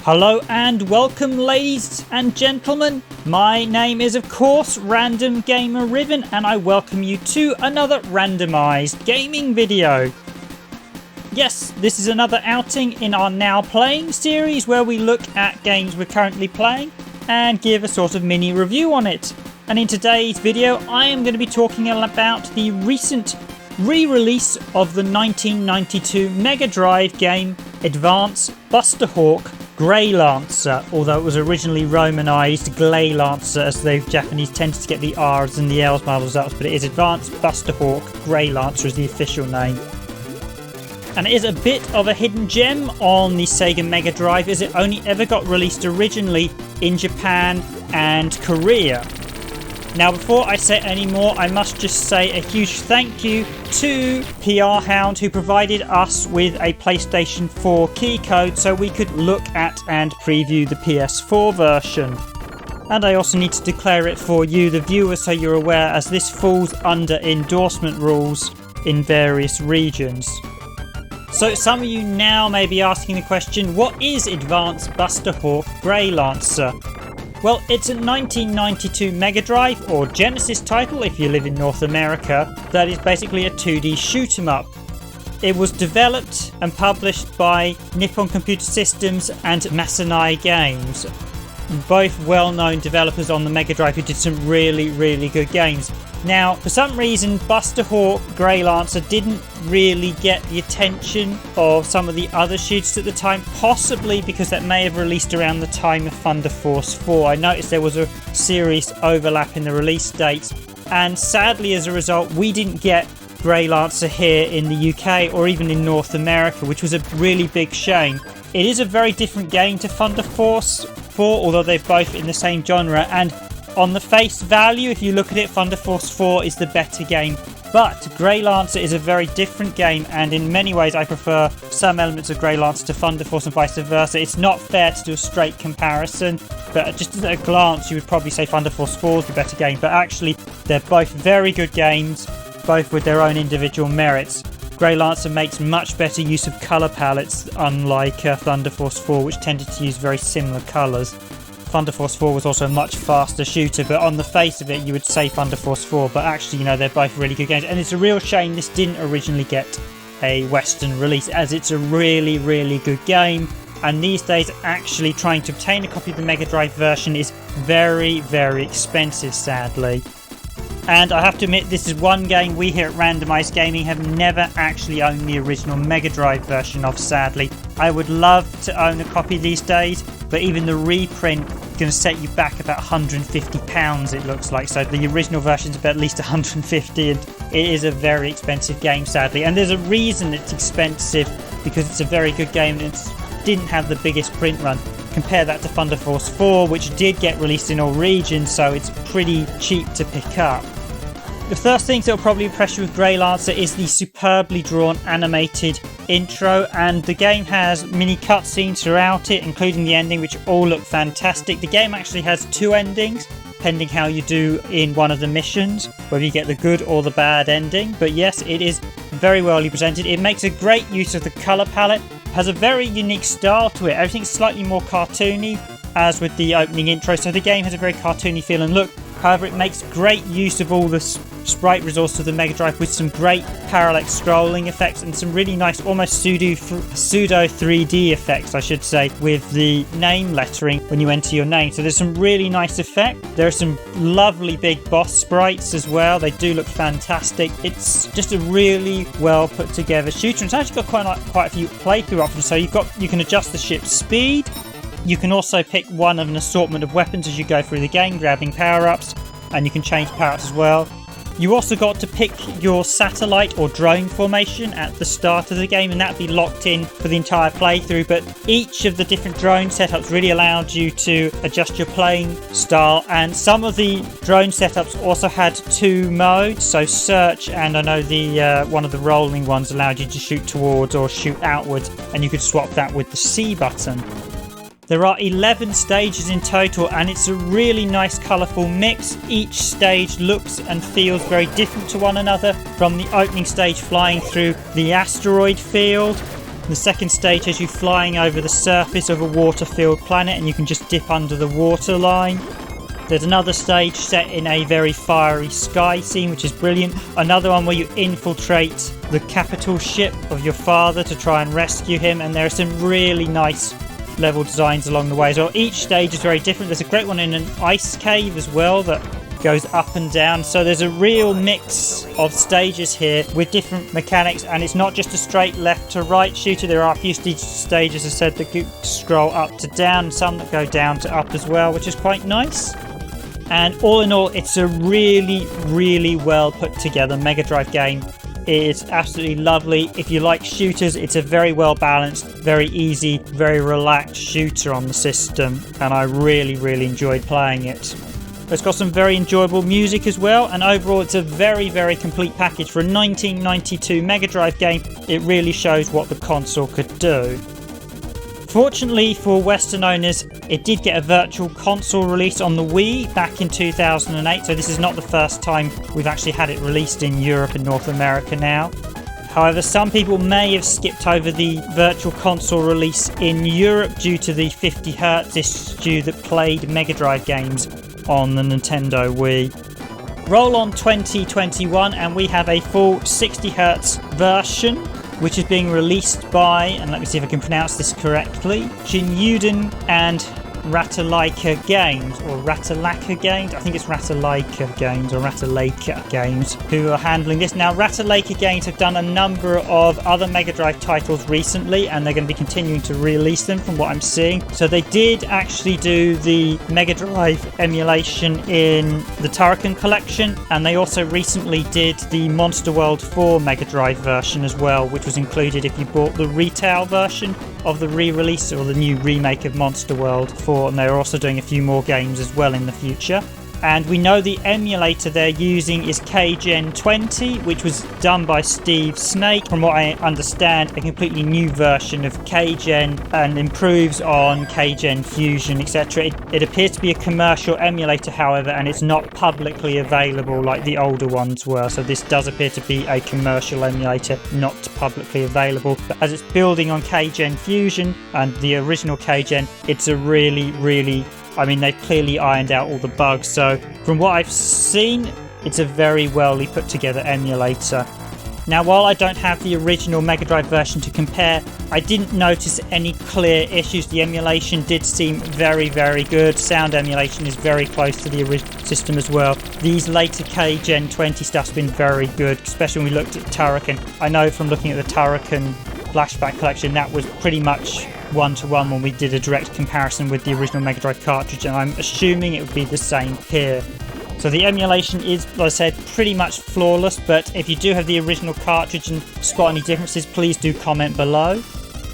Hello and welcome, ladies and gentlemen. My name is, of course, Random Gamer Ribbon, and I welcome you to another randomized gaming video. Yes, this is another outing in our Now Playing series where we look at games we're currently playing and give a sort of mini review on it. And in today's video, I am going to be talking about the recent re-release of the 1992 Mega Drive game Advance Busterhawk Gleylancer, although it was originally romanized Gley Lancer, as the Japanese tended to get the R's and the L's marbles up, but it is Advanced Busterhawk Gleylancer is the official name. And it is a bit of a hidden gem on the Sega Mega Drive, as it only ever got released originally in Japan and Korea. Now, before I say any more, I must just say a huge thank you to PR Hound, who provided us with a PlayStation 4 key code so we could look at and preview the PS4 version. And I also need to declare it for you, the viewers, so you're aware, as this falls under endorsement rules in various regions. So some of you now may be asking the question, what is Advanced Busterhawk Gleylancer? Well, it's a 1992 Mega Drive or Genesis title if you live in North America that is basically a 2D shoot 'em up. It was developed and published by Nippon Computer Systems and Masaya Games, both well-known developers on the Mega Drive who did some really good games. Now, for some reason, Busterhawk Gleylancer didn't really get the attention of some of the other shooters at the time, possibly because that may have released around the time of Thunder Force 4. I noticed there was a serious overlap in the release dates, and sadly as a result, we didn't get Greylancer here in the UK or even in North America, which was a really big shame. It is a very different game to Thunder Force 4, although they're both in the same genre, and on the face value, if you look at it, Thunder Force 4 is the better game. But Greylancer is a very different game, and in many ways I prefer some elements of Greylancer to Thunder Force and vice versa. It's not fair to do a straight comparison, but just at a glance you would probably say Thunder Force 4 is the better game. But actually, they're both very good games, both with their own individual merits. Greylancer makes much better use of colour palettes, unlike Thunder Force 4, which tended to use very similar colours. Thunder Force 4 was also a much faster shooter, but on the face of it you would say Thunder Force 4, but actually, you know, they're both really good games, and it's a real shame this didn't originally get a Western release, as it's a really good game, and these days actually trying to obtain a copy of the Mega Drive version is very expensive, sadly. And I have to admit, this is one game we here at Randomised Gaming have never actually owned the original Mega Drive version of, sadly. I would love to own a copy these days, but even the reprint is going to set you back about £150, it looks like. So the original version is about at least £150, and it is a very expensive game, sadly. And there's a reason it's expensive, because it's a very good game and it didn't have the biggest print run. Compare that to Thunder Force 4, which did get released in all regions, so it's pretty cheap to pick up. The first things that will probably impress you with Greylancer is the superbly drawn animated intro, and the game has mini cutscenes throughout it, including the ending, which all look fantastic. The game actually has two endings, depending how you do in one of the missions, whether you get the good or the bad ending. But yes, it is very well presented. It makes a great use of the colour palette, has a very unique style to it. Everything's slightly more cartoony, as with the opening intro, so the game has a very cartoony feel and look. However, it makes great use of all the sprite resource of the Mega Drive, with some great parallax scrolling effects and some really nice, almost pseudo 3D effects, I should say, with the name lettering when you enter your name. So there's some really nice effect. There are some lovely big boss sprites as well. They do look fantastic. It's just a really well put together shooter. It's actually got quite a few playthrough options. So you can adjust the ship's speed. You can also pick one of an assortment of weapons as you go through the game, grabbing power-ups, and you can change power-ups as well. You also got to pick your satellite or drone formation at the start of the game, and that'd be locked in for the entire playthrough, but each of the different drone setups really allowed you to adjust your playing style, and some of the drone setups also had two modes, so search, and I know the one of the rolling ones allowed you to shoot towards or shoot outwards, and you could swap that with the C button. There are 11 stages in total, and it's a really nice colourful mix. Each stage looks and feels very different to one another, from the opening stage flying through the asteroid field, The second stage has you flying over the surface of a water-filled planet and you can just dip under the waterline. There's another stage set in a very fiery sky scene, which is brilliant. Another one where you infiltrate the capital ship of your father to try and rescue him, and there are some really nice level designs along the way as well. Each stage is very different. There's a great one in an ice cave as well that goes up and down, so there's a real mix of stages here with different mechanics, and it's not just a straight left to right shooter. There are a few stages, as I said, that scroll up to down, some that go down to up as well, which is quite nice. And all in all, it's a really well put together Mega Drive game. It is absolutely lovely. If you like shooters, it's a very well balanced, very easy, very relaxed shooter on the system, and I really enjoyed playing it. It's got some very enjoyable music as well, and overall it's a very complete package. For a 1992 Mega Drive game, it really shows what the console could do. Fortunately for Western owners, it did get a virtual console release on the Wii back in 2008, so this is not the first time we've actually had it released in Europe and North America now. However, some people may have skipped over the virtual console release in Europe due to the 50Hz issue that plagued Mega Drive games on the Nintendo Wii. Roll on 2021 and we have a full 60Hz version, which is being released by, and let me see if I can pronounce this correctly, Shinyuden and Ratalaika Games, or Ratalaika Games. I think it's Ratalaika Games or Ratalaika Games who are handling this. Now, Ratalaika Games have done a number of other Mega Drive titles recently, and they're going to be continuing to release them from what I'm seeing. So they did actually do the Mega Drive emulation in the Turrican collection, and they also recently did the Monster World 4 Mega Drive version as well, which was included if you bought the retail version of the re-release or the new remake of Monster World 4, and they're also doing a few more games as well in the future. And we know the emulator they're using is KGen 20, which was done by Steve Snake. From what I understand, a completely new version of KGen and improves on KGen Fusion, etc. It appears to be a commercial emulator, however, and it's not publicly available like the older ones were. So this does appear to be a commercial emulator, not publicly available. But as it's building on KGen Fusion and the original KGen, it's a really I mean, they've clearly ironed out all the bugs, so from what I've seen, it's a very well put together emulator. Now, while I don't have the original Mega Drive version to compare, I didn't notice any clear issues. The emulation did seem very good. Sound emulation is very close to the original system as well. These later KGen 20 stuff's been very good, especially when we looked at Turrican. I know from looking at the Turrican Flashback collection, that was pretty much one-to-one when we did a direct comparison with the original Mega Drive cartridge, and I'm assuming it would be the same here. So the emulation is, like I said, pretty much flawless, but if you do have the original cartridge and spot any differences, please do comment below.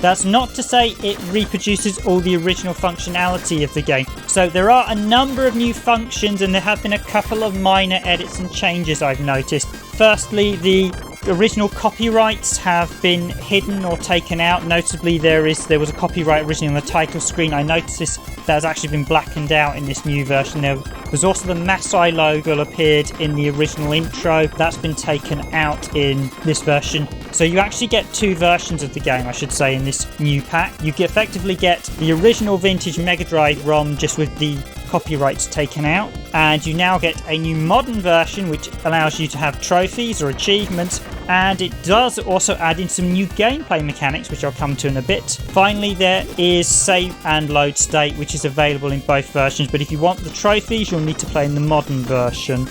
That's not to say it reproduces all the original functionality of the game. So there are a number of new functions, and there have been a couple of minor edits and changes I've noticed. Firstly, the original copyrights have been hidden or taken out. Notably, there was a copyright originally on the title screen. I noticed this that has actually been blackened out in this new version. There was also the Masaya logo appeared in the original intro. That's been taken out in this version. So you actually get two versions of the game, I should say, in this new pack. You effectively get the original vintage Mega Drive ROM just with the copyrights taken out, and you now get a new modern version which allows you to have trophies or achievements, and it does also add in some new gameplay mechanics which I'll come to in a bit. Finally, there is save and load state, which is available in both versions, but if you want the trophies you'll need to play in the modern version.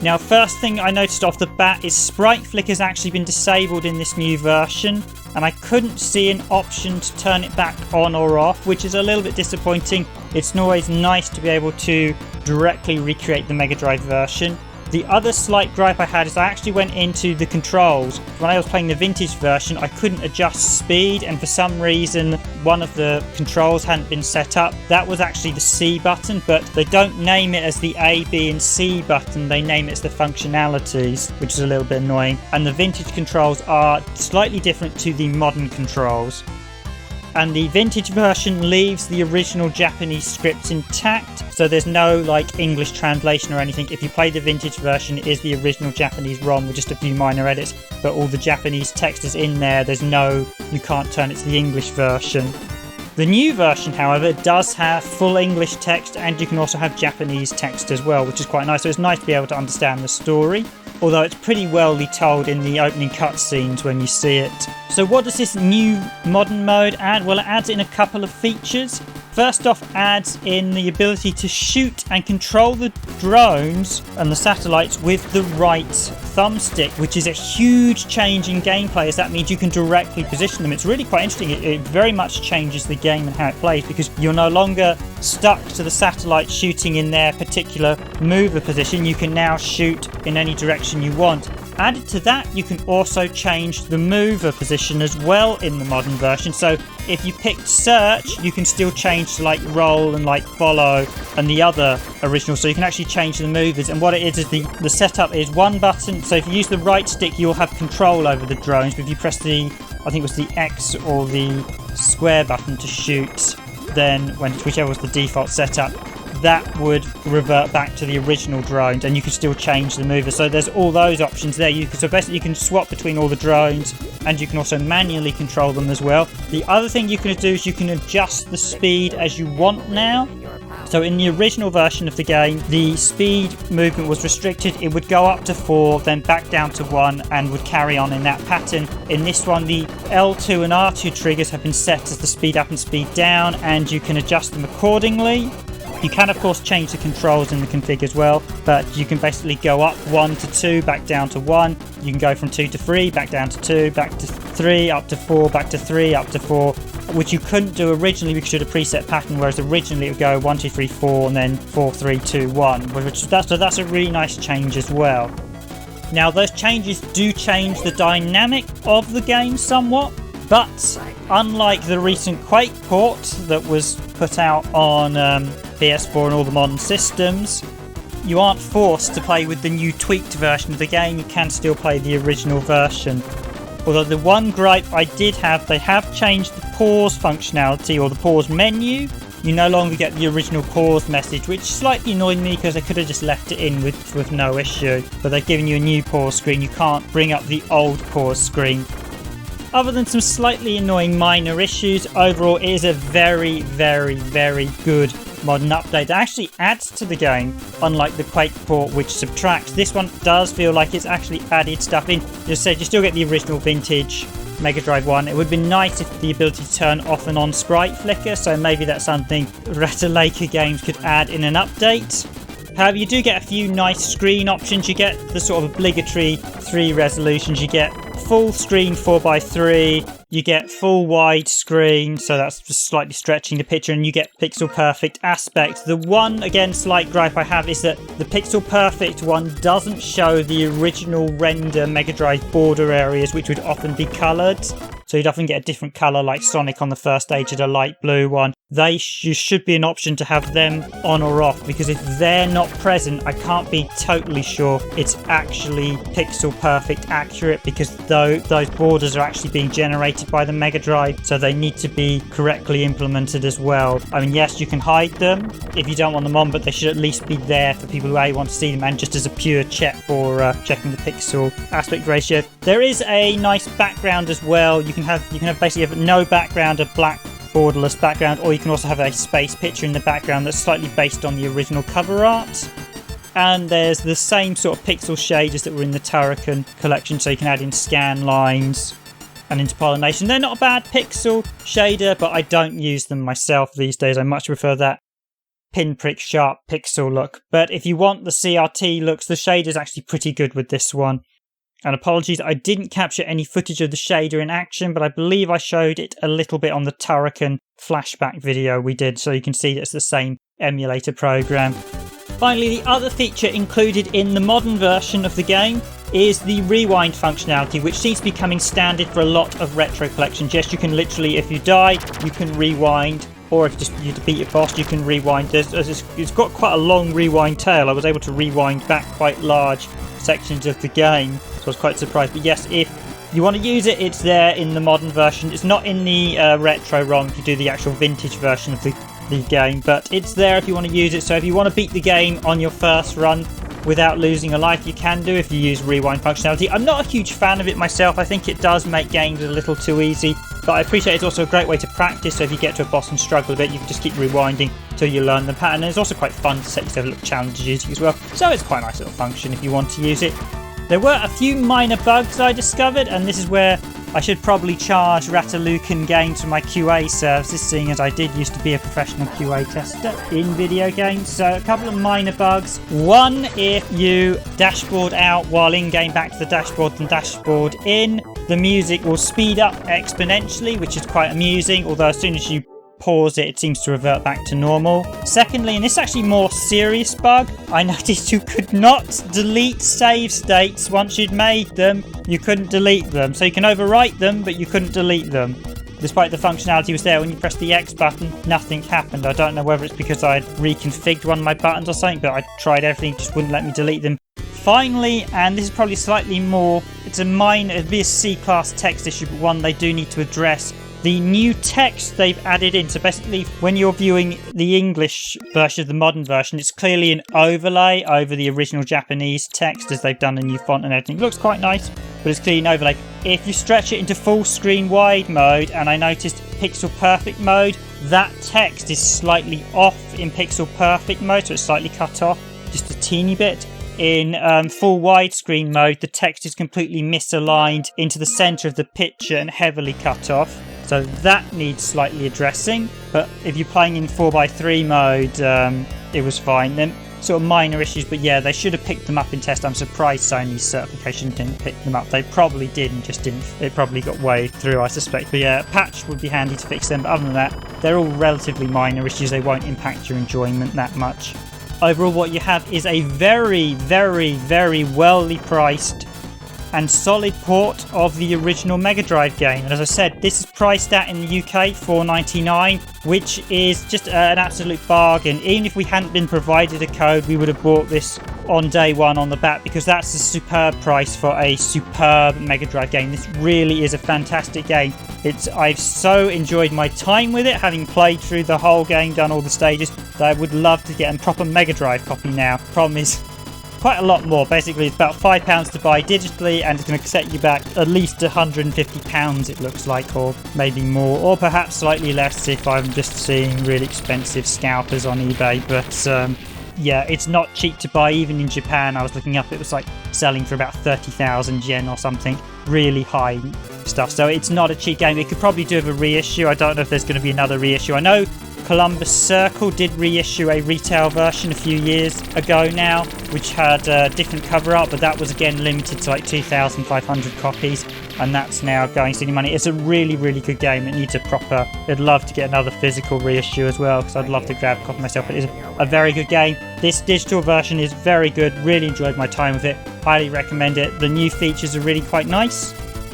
Now, first thing I noticed off the bat is sprite flick has actually been disabled in this new version, and I couldn't see an option to turn it back on or off, which is a little bit disappointing. It's always nice to be able to directly recreate the Mega Drive version. The other slight gripe I had is I actually went into the controls. When I was playing the vintage version, I couldn't adjust speed, and for some reason one of the controls hadn't been set up. That was actually the C button, but they don't name it as the A, B and C button. They name it as the functionalities, which is a little bit annoying. And the vintage controls are slightly different to the modern controls. And the vintage version leaves the original Japanese script intact, so there's no like English translation or anything. If you play the vintage version, it is the original Japanese ROM with just a few minor edits, but all the Japanese text is in there. You can't turn it to the English version. The new version, however, does have full English text, and you can also have Japanese text as well, which is quite nice. So it's nice to be able to understand the story, although it's pretty well told in the opening cutscenes when you see it. So what does this new modern mode add? Well, it adds in a couple of features. First off, adds in the ability to shoot and control the drones and the satellites with the right thumbstick, which is a huge change in gameplay, as that means you can directly position them. It's really quite interesting. It very much changes the game and how it plays, because you're no longer stuck to the satellite shooting in their particular mover position. You can now shoot in any direction you want. Added to that, you can also change the mover position as well in the modern version. So if you picked search, you can still change to like roll and like follow and the other original. So you can actually change the movers. And what it is the setup is one button. So if you use the right stick, you'll have control over the drones. But if you press I think it was the X or the square button to shoot, then whichever was the default setup, that would revert back to the original drones, and you can still change the mover. So there's all those options there. So basically you can swap between all the drones, and you can also manually control them as well. The other thing you can do is you can adjust the speed as you want now. So in the original version of the game, the speed movement was restricted. It would go up to 4, then back down to 1, and would carry on in that pattern. In this one, the L2 and R2 triggers have been set as the speed up and speed down, and you can adjust them accordingly. You can, of course, change the controls in the config as well, but you can basically go up 1 to 2, back down to 1. You can go from 2 to 3, back down to 2, back to 3, up to 4, back to 3, up to 4, which you couldn't do originally because you had a preset pattern, whereas originally it would go 1, 2, 3, 4, and then 4, 3, 2, 1, so that's a really nice change as well. Now, those changes do change the dynamic of the game somewhat, but unlike the recent Quake port that was put out on PS4 and all the modern systems, you aren't forced to play with the new tweaked version of the game. You can still play the original version. Although the one gripe I did have, they have changed the pause functionality, or the pause menu. You no longer get the original pause message, which slightly annoyed me because they could have just left it in with no issue. But they've given you a new pause screen. You can't bring up the old pause screen. Other than some slightly annoying minor issues, overall it is a very, very, very good modern update that actually adds to the game, unlike the Quake port which subtracts. This one does feel like it's actually added stuff in. Just said, you still get the original vintage Mega Drive 1. It would be nice if the ability to turn off and on sprite flicker, so maybe that's something Ratalaika games could add in an update. However, you do get a few nice screen options. You get the sort of obligatory 3 resolutions. You get full screen 4:3, you get full wide screen, so that's just slightly stretching the picture, and you get pixel perfect aspect. The one, again, slight gripe I have is that the pixel perfect one doesn't show the original render Mega Drive border areas, which would often be coloured. So you'd often get a different colour, like Sonic on the first stage had a light blue one. Should be an option to have them on or off, because if they're not present, I can't be totally sure it's actually pixel perfect accurate, because those borders are actually being generated by the Mega Drive, so they need to be correctly implemented as well. I mean, yes, you can hide them if you don't want them on, but they should at least be there for people who want to see them, and just as a pure check for checking the pixel aspect ratio. There is a nice background as well. You can have basically no background, a black borderless background, or you can also have a space picture in the background that's slightly based on the original cover art. And there's the same sort of pixel shaders that were in the Turrican collection, so you can add in scan lines and interpolation. They're not a bad pixel shader, but I don't use them myself these days. I much prefer that pinprick sharp pixel look. But if you want the CRT looks, the shader's actually pretty good with this one. And apologies, I didn't capture any footage of the shader in action, but I believe I showed it a little bit on the Turrican flashback video we did, so you can see it's the same emulator program. Finally, the other feature included in the modern version of the game is the rewind functionality, which seems to be becoming standard for a lot of retro collections. Yes, you can literally, if you die, you can rewind, or if you defeat a boss, you can rewind. It's got quite a long rewind tail. I was able to rewind back quite large sections of the game, so I was quite surprised. But yes, if you want to use it, it's there in the modern version. It's not in the retro ROM if you do the actual vintage version of the game, but it's there if you want to use it. So if you want to beat the game on your first run without losing a life, you can do if you use rewind functionality. I'm not a huge fan of it myself. I think it does make games a little too easy, but I appreciate it's also a great way to practice. So if you get to a boss and struggle a bit, you can just keep rewinding till you learn the pattern. And it's also quite fun to set yourself little challenges using as well. So it's quite a nice little function if you want to use it. There were a few minor bugs I discovered, and this is where I should probably charge Ratalaika Games for my QA services, seeing as I did used to be a professional QA tester in video games. So a couple of minor bugs. One, if you dashboard out while in-game back to the dashboard and dashboard in, the music will speed up exponentially, which is quite amusing, although as soon as you pause it, it seems to revert back to normal. Secondly, and this is actually a more serious bug, I noticed you could not delete save states once you'd made them. You couldn't delete them. So you can overwrite them, but you couldn't delete them. Despite the functionality was there, when you press the X button, nothing happened. I don't know whether it's because I'd reconfigured one of my buttons or something, but I tried everything, just wouldn't let me delete them. Finally, and this is probably slightly more, it's a minor, it'd be a C-class text issue, but one they do need to address. The new text they've added in, so basically when you're viewing the English version of the modern version, it's clearly an overlay over the original Japanese text, as they've done a new font and everything. It looks quite nice, but it's clearly an overlay. If you stretch it into full screen wide mode, and I noticed pixel perfect mode, that text is slightly off in pixel perfect mode, so it's slightly cut off, just a teeny bit. In full widescreen mode, the text is completely misaligned into the centre of the picture and heavily cut off. So that needs slightly addressing. But if you're playing in 4x3 mode, it was fine. Then sort of minor issues, but yeah, they should have picked them up in test. I'm surprised Sony's certification didn't pick them up. They probably did and just didn't. It probably got way through, I suspect. But yeah, a patch would be handy to fix them. But other than that, they're all relatively minor issues. They won't impact your enjoyment that much. Overall, what you have is a very, very, very wellly priced and solid port of the original Mega Drive game. And as I said, this is priced at in the UK $4.99, which is just an absolute bargain. Even if we hadn't been provided a code, we would have bought this on day one on the bat, because that's a superb price for a superb Mega Drive game. This really is a fantastic game. I've so enjoyed my time with it, having played through the whole game, done all the stages, that I would love to get a proper Mega Drive copy now. Problem is, quite a lot more. Basically, it's about £5 to buy digitally, and it's going to set you back at least £150, it looks like, or maybe more, or perhaps slightly less if I'm just seeing really expensive scalpers on eBay. But yeah, it's not cheap to buy. Even in Japan, I was looking up, it was like selling for about 30,000 yen or something. Really high stuff. So it's not a cheap game. It could probably do with a reissue. I don't know if there's going to be another reissue. I know Columbus Circle did reissue a retail version a few years ago now, which had different cover art, but that was again limited to like 2,500 copies, and that's now going silly money. It's a really, really good game. It needs a proper... I'd love to get another physical reissue as well, because I'd love to grab a copy myself. It is a very good game. This digital version is very good. Really enjoyed my time with it. Highly recommend it. The new features are really quite nice,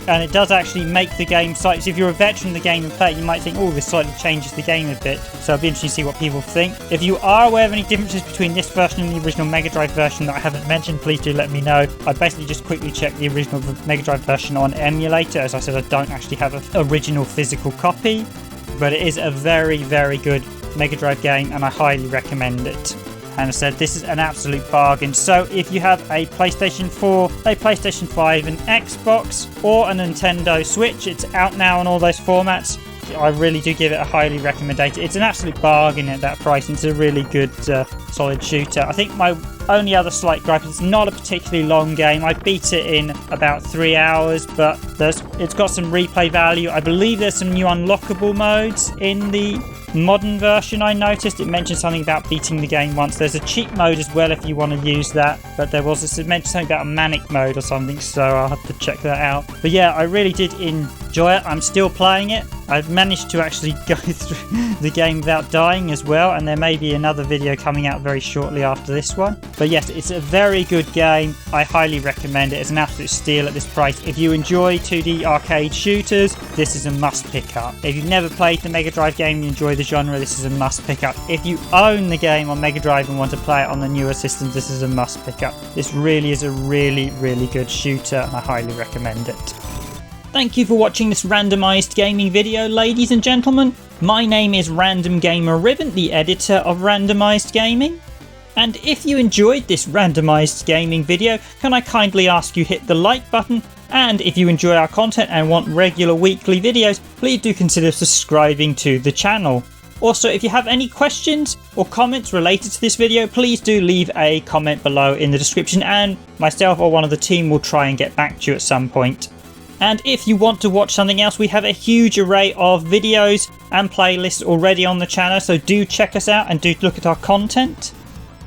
and it does actually make the game slightly... So if you're a veteran of the game and play it, you might think, oh, this slightly changes the game a bit. So it'll be interesting to see what people think. If you are aware of any differences between this version and the original Mega Drive version that I haven't mentioned, please do let me know. I basically just quickly checked the original Mega Drive version on emulator. As I said, I don't actually have an original physical copy, but it is a very, very good Mega Drive game, and I highly recommend it. And I said, this is an absolute bargain. So if you have a PlayStation 4, a PlayStation 5, an Xbox, or a Nintendo Switch, it's out now on all those formats. I really do give it a highly recommendation. It's an absolute bargain at that price. It's a really good, solid shooter. I think my only other slight gripe is it's not a particularly long game. I beat it in about 3 hours, but it's got some replay value. I believe there's some new unlockable modes in the modern version. I noticed it mentioned something about beating the game once. There's a cheat mode as well if you want to use that, but there was it mentioned something about a manic mode or something, so I'll have to check that out. But yeah, I really did enjoy it. I'm still playing it. I've managed to actually go through the game without dying as well, and there may be another video coming out very shortly after this one. But yes, it's a very good game. I highly recommend it. It's an absolute steal at this price. If you enjoy 2D arcade shooters, this is a must pick up. If you've never played the Mega Drive game and you enjoy the genre, this is a must pick up. If you own the game on Mega Drive and want to play it on the newer systems, this is a must pick up. This really is a really, really good shooter, and I highly recommend it. Thank you for watching this randomised gaming video, ladies and gentlemen. My name is Random Gamer Ribbon, the editor of Randomised Gaming. And if you enjoyed this randomised gaming video, can I kindly ask you hit the like button? And if you enjoy our content and want regular weekly videos, please do consider subscribing to the channel. Also, if you have any questions or comments related to this video, please do leave a comment below in the description and myself or one of the team will try and get back to you at some point. And if you want to watch something else, we have a huge array of videos and playlists already on the channel, so do check us out and do look at our content,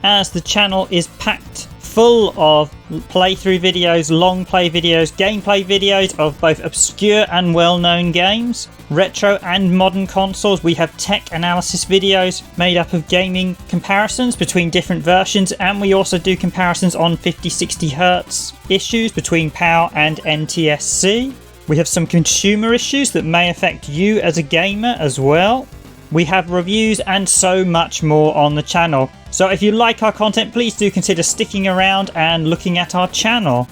as the channel is packed full of playthrough videos, long play videos, gameplay videos of both obscure and well-known games, retro and modern consoles. We have tech analysis videos made up of gaming comparisons between different versions, and we also do comparisons on 50-60 Hz issues between PAL and NTSC. We have some consumer issues that may affect you as a gamer as well. We have reviews and so much more on the channel. So if you like our content, please do consider sticking around and looking at our channel.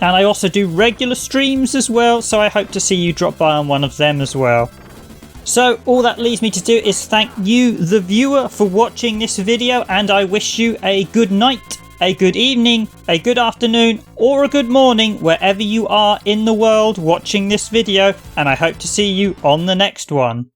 And I also do regular streams as well, so I hope to see you drop by on one of them as well. So all that leaves me to do is thank you, the viewer, for watching this video, and I wish you a good night, a good evening, a good afternoon, or a good morning wherever you are in the world watching this video, and I hope to see you on the next one.